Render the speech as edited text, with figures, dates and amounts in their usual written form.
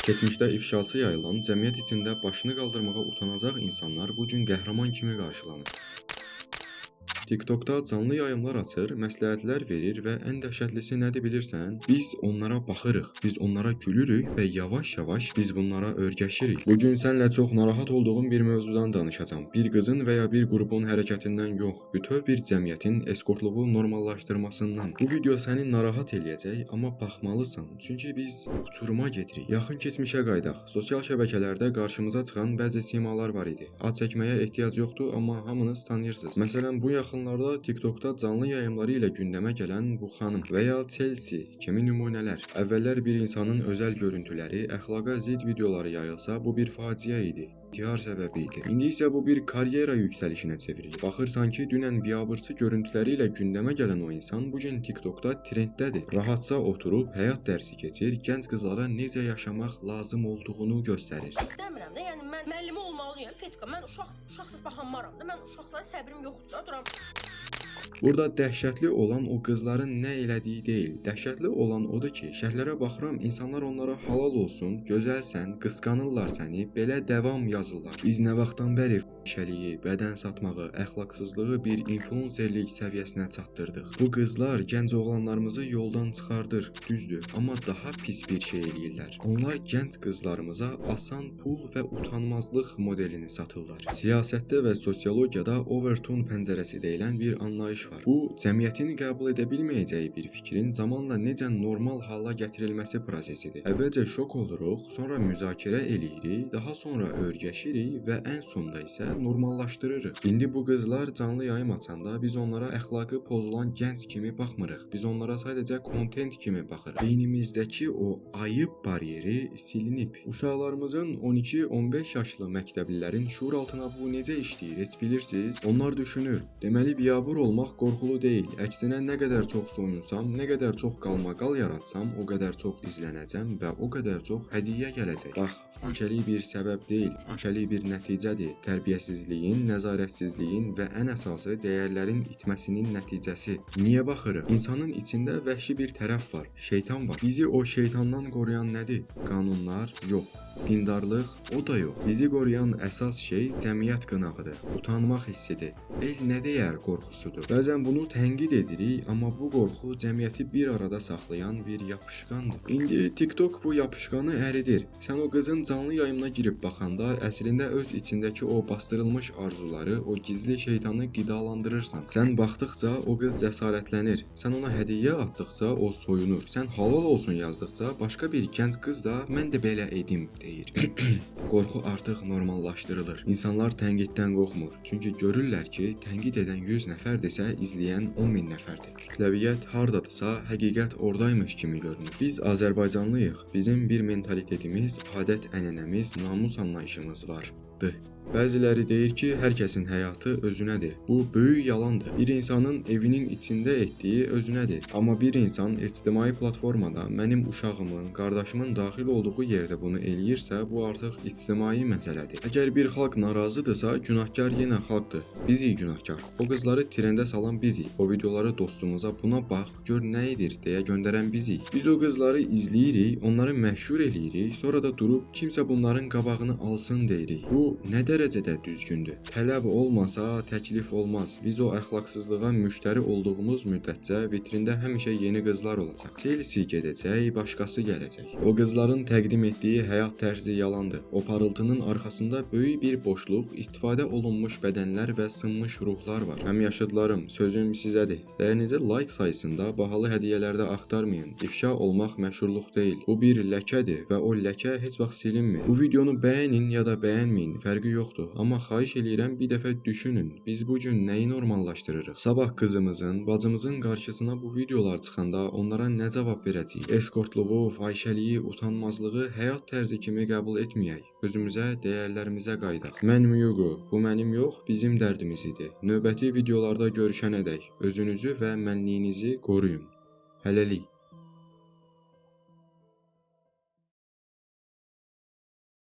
Keçmişdə ifşası yayılan, cəmiyyət içində başını qaldırmağa utanacaq insanlar bu gün qəhrəman kimi qarşılanır. TikTokda canlı yayımlar açır, məsləhətlər verir və ən dəhşətlisi nədir bilirsən? Biz onlara baxırıq, biz onlara gülürük və yavaş-yavaş biz bunlara öyrəşirik. Bugün sənlə çox narahat olduğum bir mövzudan danışacağam. Bir qızın və ya bir qrupun hərəkətindən yox, bütöv bir cəmiyyətin eskortluğu normallaşdırmasından. Bu video səni narahat eləyəcək, amma baxmalısan, çünki biz uçuruma gedirik. Yaxın keçmişə qaydaq. Sosial şəbəkələrdə qarşımıza çıxan bəzi simalar var idi. Ad çəkməyə ehtiyac yoxdur, amma hamınız tanıyırsınız. Məsələn, bu yaxınlarda TikTokda canlı yayımları ilə gündəmə gələn bu xanım və ya Chelsea kimi nümunələr. Əvvəllər bir insanın özəl görüntüləri, əxlaqa zidd videoları yayılsa, bu bir faciə idi. İntihar səbəbi idi. İndi isə bu bir karyera yüksəlişinə çevrilir. Baxırsan ki, dünən biabırçı görüntüləri ilə gündəmə gələn o insan bugün TikTokda trenddədir. Rahatca oturub həyat dərsi keçir, gənc qızlara necə yaşamaq lazım olduğunu göstərir. İstəmirəm də, yəni mən müəllimi olmalıyam. Petka, mən uşaqsız baxanmaram da. Mən uşaqlara səbrim yoxdur da, duram. Burada dəhşətli olan o qızların nə elədiyi deyil. Dəhşətli olan odur ki, şərhlərə baxıram, insanlar onlara halal olsun, gözəlsən, qısqanırlar səni, belə davam yazırlar. Biz nə vaxtdan bəri fəhişəliyi, bədən satmağı, əxlaqsızlığı bir influencerlik səviyyəsinə çatdırdıq. Bu qızlar gənc oğlanlarımızı yoldan çıxardır, düzdür, amma daha pis bir şey eləyirlər. Onlar gənc qızlarımıza asan pul və utanmazlıq modelini satırlar. Siyasətdə və sosiologiyada overtone pəncərəsi deyilən bir anlayış var. Bu, cəmiyyətin qəbul edə bilməyəcəyi bir fikrin zamanla necə normal hala gətirilməsi prosesidir. Əvvəlcə şok oluruq, sonra müzakirə eləyirik, daha sonra öyrəşirik və ən sonda isə normallaşdırırıq. İndi bu qızlar canlı yayım açanda biz onlara əxlaqı pozulan gənc kimi baxmırıq. Biz onlara sadəcə kontent kimi baxırıq. Beynimizdəki o ayıb bariyeri silinib. Uşaqlarımızın 12-15 yaşlı məktəblilərin şuur altına bu necə işləyir, heç bilirsiniz? Onlar düşünür. Deməli, biabır olmaq qorxulu deyil. Əksinə nə qədər çox soyunsam, nə qədər çox qalmaqal yaratsam, o qədər çox izlənəcəm və o qədər çox hədiyyə gələcək. Bax, fahişəlik bir səbəb deyil, fahişəlik bir nəticədir. Tərbiyəsizliyin, nəzarətsizliyin və ən əsası dəyərlərin itməsinin nəticəsi. Niyə baxırıq? İnsanın içində vəhşi bir tərəf var, şeytan var. Bizi o şeytandan qoruyan nədir? Qanunlar yox. Dindarlıq o da yox. Bizi qoruyan əsas şey cəmiyyət qınağıdır, utanmaq hissidir, el nə deyər qorxusudur. Bəzən bunu tənqid edirik, amma bu qorxu cəmiyyəti bir arada saxlayan bir yapışqandır. İndi TikTok bu yapışqanı əridir. Sən o qızın canlı yayımına girib baxanda əslində öz içindəki o bastırılmış arzuları, o gizli şeytanı qidalandırırsan. Sən baxdıqca o qız cəsarətlənir. Sən ona hədiyyə atdıqca o soyunur. Sən halal olsun yazdıqca başqa bir gənc qız da mən də belə edim deyir. Qorxu artıq normallaşdırılır. İnsanlar tənqiddən qorxmur. Çünki görürlər ki, tənqid edən 100 nəfərdirsə, izləyən 10.000 nəfərdir. Kütləviyyət hardadırsa, həqiqət oradaymış kimi görünür. Biz Azərbaycanlıyıq. Bizim bir mentalitetimiz, adət-ənənəmiz, namus anlayışımız vardı. Bəziləri deyir ki, hər kəsin həyatı özünədir. Bu böyük yalandır. Bir insanın evinin içində etdiyi özünədir. Amma bir insan ictimai platformada mənim uşağımın, qardaşımın daxil olduğu yerdə bunu eləyirsə, bu artıq ictimai məsələdir. Əgər bir xalq narazıdırsa, günahkar yenə xalqdır. Bizik günahkar. O qızları trendə salan bizik. O videoları dostumuza buna bax, gör nə edir deyə göndərən bizik. Biz o qızları izləyirik, onları məşhur eləyirik, sonra da durub kimsə bunların qabağını alsın deyirik. Bu nə dərəcədə düzgündür? Tələb olmasa təklif olmaz. Biz o əxlaqsızlığa müştəri olduğumuz müddətcə vitrində həmişə yeni qızlar olacaq. Chelsea gedəcək, başqası gələcək. O qızların təqdim etdiyi həyat tərzi yalandır. O parıltının arxasında böyük bir boşluq, istifadə olunmuş bədənlər və sınmış ruhlar var. Həmyaşıdlarım, sözüm sizədir. Dəyərinizi like sayısında, bahalı hədiyyələrdə axtarmayın. İfşa olmaq məşhurluq deyil. Bu bir ləkədir və o ləkə heç vaxt silinmir. Bu videonu bəyənin ya da bəyənməyin, fərqi yoxdur. Amma xahiş eləyirəm bir dəfə düşünün. Biz bu gün nəyi normallaşdırırıq? Sabah qızımızın, bacımızın qarşısına bu videolar çıxanda onlara nə cavab verəcəyik? Eskortluğu, fahişəliyi, utanmazlığı həyat tərzi kimi qəbul etməyək. Özümüzə, dəyərlərimizə qaydaq. Mən Muyuqu, bu mənim yox, bizim dərdimiz idi. Növbəti videolarda görüşənədək özünüzü və mənliyinizi qoruyun. Hələlik.